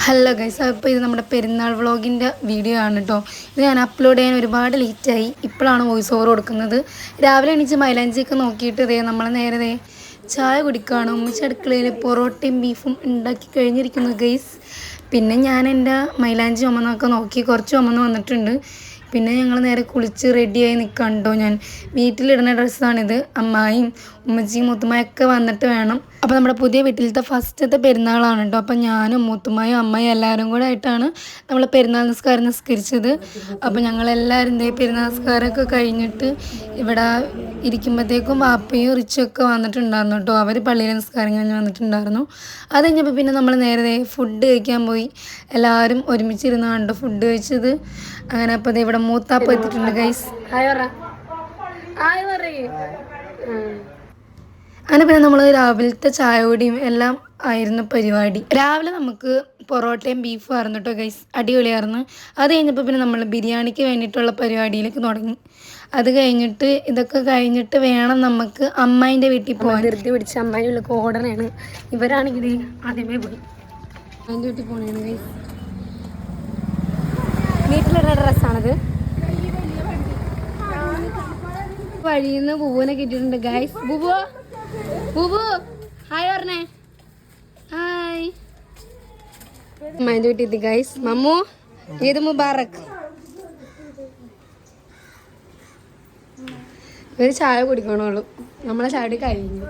Hello guys, അപ്പോൾ ഇത് നമ്മുടെ പെരുന്നാൾ വ്ളോഗിൻ്റെ വീഡിയോ ആണ് കേട്ടോ. ഇത് ഞാൻ അപ്ലോഡ് ചെയ്യാൻ ഒരുപാട് ലേറ്റായി. ഇപ്പോഴാണ് വോയിസ് ഓവർ കൊടുക്കുന്നത്. രാവിലെ എണീച്ച് മൈലാഞ്ചിയൊക്കെ നോക്കിയിട്ട് നമ്മൾ നേരെ ചായ കുടിക്കുകയാണ്. ഉമ്മച്ചി അടുക്കളയിൽ പൊറോട്ടയും ബീഫും ഉണ്ടാക്കി കഴിഞ്ഞിരിക്കുന്നു ഗൈസ്. പിന്നെ ഞാൻ എൻ്റെ മൈലാഞ്ചി ചുമന്നൊക്കെ നോക്കി, കുറച്ച് ചുമന്ന് വന്നിട്ടുണ്ട്. പിന്നെ ഞങ്ങൾ നേരെ കുളിച്ച് റെഡിയായി നിൽക്കുകയാണ് കേട്ടോ. ഞാൻ വീട്ടിലിടുന്ന ഡ്രസ്സാണിത്. അമ്മായിയും ഉമ്മച്ചിയും മുത്തുമ്മയൊക്കെ വന്നിട്ട് വേണം. അപ്പോൾ നമ്മുടെ പുതിയ വീട്ടിലത്തെ ഫസ്റ്റത്തെ പെരുന്നാളാണ് കേട്ടോ. അപ്പോൾ ഞാനും മുത്തുമ്മയും അമ്മയും എല്ലാവരും കൂടെ ആയിട്ടാണ് നമ്മൾ പെരുന്നാൾ നിസ്കാരം നിസ്കരിച്ചത്. അപ്പോൾ ഞങ്ങളെല്ലാവരും പെരുന്നാൾ നിസ്കാരമൊക്കെ കഴിഞ്ഞിട്ട് ഇവിടെ ഇരിക്കുമ്പോഴത്തേക്കും വാപ്പയും റിച്ചൊക്കെ വന്നിട്ടുണ്ടായിരുന്നു കേട്ടോ. അവർ പള്ളിയിലെ നിസ്കാരം കഴിഞ്ഞ് വന്നിട്ടുണ്ടായിരുന്നു. അത് കഴിഞ്ഞപ്പോൾ പിന്നെ നമ്മൾ നേരെ ഫുഡ് കഴിക്കാൻ പോയി. എല്ലാവരും ഒരുമിച്ചിരുന്ന് കണ്ടു ഫുഡ് കഴിച്ചത്. അങ്ങനെ അപ്പോൾ ഇവിടെ മൂത്താപ്പ് എത്തിയിട്ടുണ്ട് ഗൈസ്. അങ്ങനെ പിന്നെ നമ്മൾ രാവിലത്തെ ചായ കുടിയും എല്ലാം ആയിരുന്നു പരിപാടി. രാവിലെ നമുക്ക് പൊറോട്ടയും ബീഫും ആയിരുന്നു കേട്ടോ ഗൈസ്, അടിപൊളിയായിരുന്നു. അത് കഴിഞ്ഞപ്പോൾ പിന്നെ നമ്മൾ ബിരിയാണിക്ക് വേണ്ടിയിട്ടുള്ള പരിപാടിയിലേക്ക് തുടങ്ങി. അത് കഴിഞ്ഞിട്ട് ഇതൊക്കെ കഴിഞ്ഞിട്ട് വേണം നമുക്ക് അമ്മായിൻ്റെ വീട്ടിൽ പോകാൻ. ധൃതി പിടിച്ച അമ്മായിൻ്റെ ഉള്ളിൽ ഓർഡറാണ്. ഇവരാണെങ്കിൽ ആദ്യമേ പോയി അമ്മായിൻ്റെ വീട്ടിൽ പോകണേണ് ഗൈസ്. വീട്ടിലിടുന്ന ഡ്രസ്സാണത്. വഴിയിൽ നിന്ന് ബുബുവിനെ കിട്ടിയിട്ടുണ്ട് ഗൈസ്. ബുബു ഹായ് പറഞ്ഞേ. ഹായ്. അമ്മായിൻ്റെ വീട്ടിൽ എത്തി ഗൈസ്. മമ്മു ഈദ് മുബാറക്. ഒരു ചായ കുടിക്കണുള്ളൂ. നമ്മളെ ചാടി കഴിഞ്ഞു.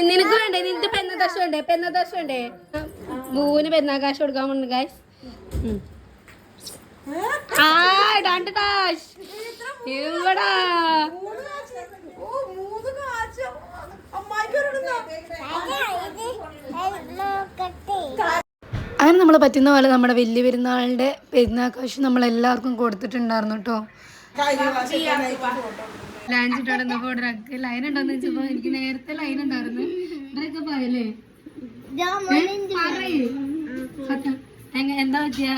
നിനക്ക് വേണ്ടേ? നിനക്ക് പെരുന്നാക്കാശ് വേണ്ടേ? പെരുന്നാക്കാശ് വേണ്ടേ? ബൂവിന് പെരുന്നാക്കാശ് കൊടുക്കാൻ പോണ്ട് ഗൈസ്. ഇവിടാ അങ്ങനെ നമ്മൾ പറ്റുന്ന പോലെ നമ്മുടെ വലിയ പെരുന്നാളിൻ്റെ പെരുന്നാക്കാശ് നമ്മളെല്ലാവർക്കും കൊടുത്തിട്ടുണ്ടായിരുന്നു കേട്ടോ. ലൈൻ ഉണ്ടോന്ന് വെച്ചപ്പോ എനിക്ക് നേരത്തെ ലൈൻ ഉണ്ടായിരുന്നു. ബ്രേക്കപ്പ് ആയല്ലേ? എന്താ പറ്റിയ?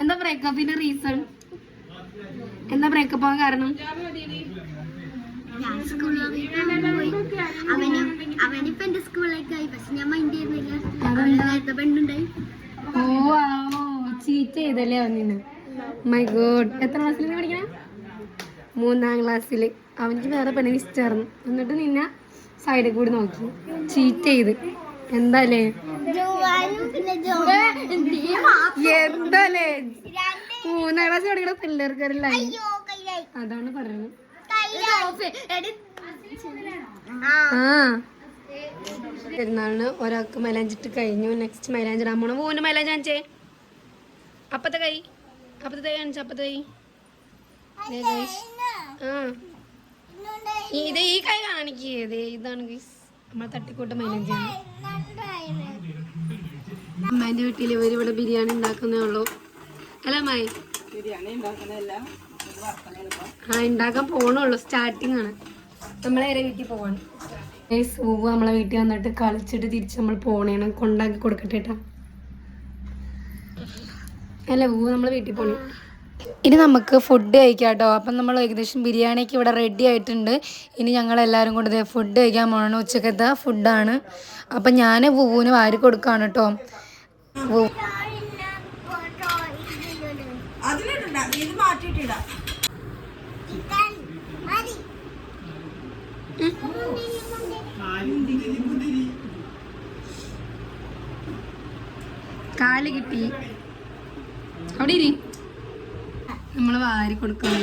എന്താ ബ്രേക്കപ്പിന്റെ റീസൺ? എന്താ ബ്രേക്കപ്പ് ആവാൻ കാരണം? ചീറ്റ് ചെയ്തല്ലേ അവന്. My God. എത്ര ക്ലാസ്സിൽ പഠിക്കണം? 3ാം ക്ലാസ്സിൽ. അവനിക്ക് വേറെ പെണ്ണിന് ഇഷ്ടമായിരുന്നു. എന്നിട്ട് നിന്നെ സൈഡിൽ കൂടി നോക്കി ചീറ്റ് ചെയ്ത്. എന്താലേ എന്താലേ 3ാം ക്ലാസ്സിൽ പഠിക്കുന്ന പിള്ളേർക്കല്ല. അതാണ് പറയുന്നത്. പെരുന്നാളിന് ഒരാൾക്ക് മൈലാഞ്ചിട്ട് കഴിഞ്ഞു. നെക്സ്റ്റ് മൈലാഞ്ചിടാൻ പോണു. മൂന്ന് മൈലാഞ്ചി കാണിച്ചേ. അപ്പത്തെ കൈ കാണിച്ച. അപ്പത്തെ കൈ ഇത് ഈ കൈ കാണിക്കേ. ഇതാണ് നമ്മളെ തട്ടിക്കൂട്ട മൈലാഞ്ചിയാണ്. അമ്മേന്റെ വീട്ടിൽ ഇവരിവിടെ ബിരിയാണി ഉണ്ടാക്കുന്നേ ഉള്ളൂ. അല്ല അമ്മായി? ഉണ്ടാക്കാൻ പോണുള്ളൂ. സ്റ്റാർട്ടിങ് ആണ്. നമ്മളെ വീട്ടിൽ പോവാണ്. സൂവ് നമ്മളെ വീട്ടിൽ വന്നിട്ട് കളിച്ചിട്ട് തിരിച്ച് നമ്മൾ പോണേണ്. കൊണ്ടാക്കി കൊടുക്കട്ടെ കേട്ടാ. അല്ല ഊവ് നമ്മളെ വീട്ടിൽ പോണേ. ഇനി നമുക്ക് ഫുഡ് കഴിക്കാം കേട്ടോ. അപ്പം നമ്മൾ ഏകദേശം ബിരിയാണിക്ക് ഇവിടെ റെഡി ആയിട്ടുണ്ട്. ഇനി ഞങ്ങളെല്ലാവരും കൊണ്ട് ഫുഡ് കഴിക്കാൻ പോകണം. ഉച്ചക്കത്തെ ഫുഡാണ്. അപ്പം ഞാൻ പൂവിന് വാരി കൊടുക്കുകയാണ് കേട്ടോ. കാല് കിട്ടി. അവിടെ ഇരി. നമ്മള് വാരി കൊടുക്കണം.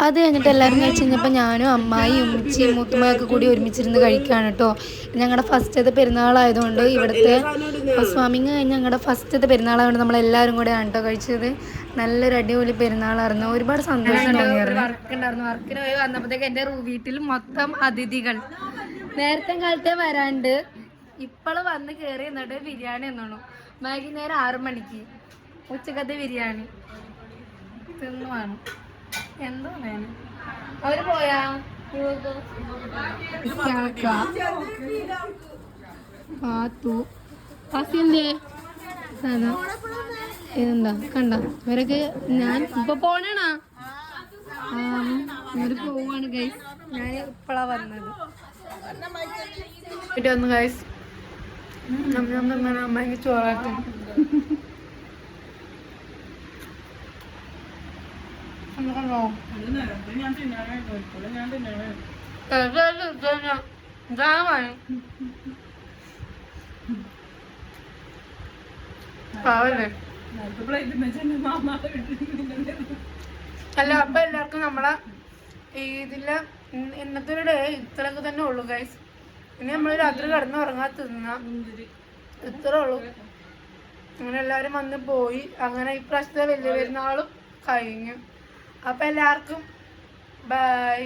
അത് കഴിഞ്ഞിട്ട് എല്ലാവരും കഴിച്ച് കഴിഞ്ഞപ്പോൾ ഞാനും അമ്മായിയും ഉമ്മച്ചിയും മുത്തുമ്മയൊക്കെ കൂടി ഒരുമിച്ചിരുന്ന് കഴിക്കുകയാണ് കേട്ടോ. ഞങ്ങളുടെ ഫസ്റ്റത്തെ പെരുന്നാളായതുകൊണ്ട്, ഇവിടുത്തെ ഹൗസ് വാമിങ് കഴിഞ്ഞ് ഞങ്ങളുടെ ഫസ്റ്റത്തെ പെരുന്നാളായതുകൊണ്ട് നമ്മളെല്ലാവരും കൂടെയാണ് കേട്ടോ കഴിച്ചത്. നല്ലൊരു അടിപൊളി പെരുന്നാളായിരുന്നു. ഒരുപാട് സന്തോഷം തോന്നിയായിരുന്നു. വർക്കിന് പോയി വന്നപ്പോഴത്തേക്ക് എൻ്റെ വീട്ടിൽ മൊത്തം അതിഥികൾ. നേരത്തെ കാലത്തെ വരാണ്ട് ഇപ്പോഴും വന്ന് കയറി എന്നിട്ട് ബിരിയാണി എന്നോളൂ. വൈകുന്നേരം 6 മണിക്ക് ഉച്ചക്കത്തെ ബിരിയാണി. തിന്നുവാണ് എന്തോ ഞാൻ അവര് പോയാ പാത്തു പാസിന്റെ ഇതെന്താ കണ്ട ഇവരൊക്കെ ഞാൻ ഇപ്പൊ പോണേണാ ഇവര് പോവാണ് ഗൈസ് ഞാൻ ഇപ്പളാ വന്നത് വന്നു ഗൈസ് അമ്മ ചോറാക്കും പാവല്ലേ അല്ല അപ്പൊ എല്ലാവർക്കും നമ്മളെ ഇതില് ഇന്നത്തെ ഒരു ഡേ ഇത്രയൊക്കെ തന്നെ ഉള്ളു ഗൈസ്. ഇനി നമ്മള് രാത്രി കിടന്ന് ഉറങ്ങാൻ തിന്ന ഇത്രേ ഉള്ളു. അങ്ങനെ എല്ലാരും വന്ന് പോയി. അങ്ങനെ ഈ പ്രാവശ്യത്തെ വലിയ പെരുന്നാളും കഴിഞ്ഞു. അപ്പൊ എല്ലാവർക്കും ബൈ.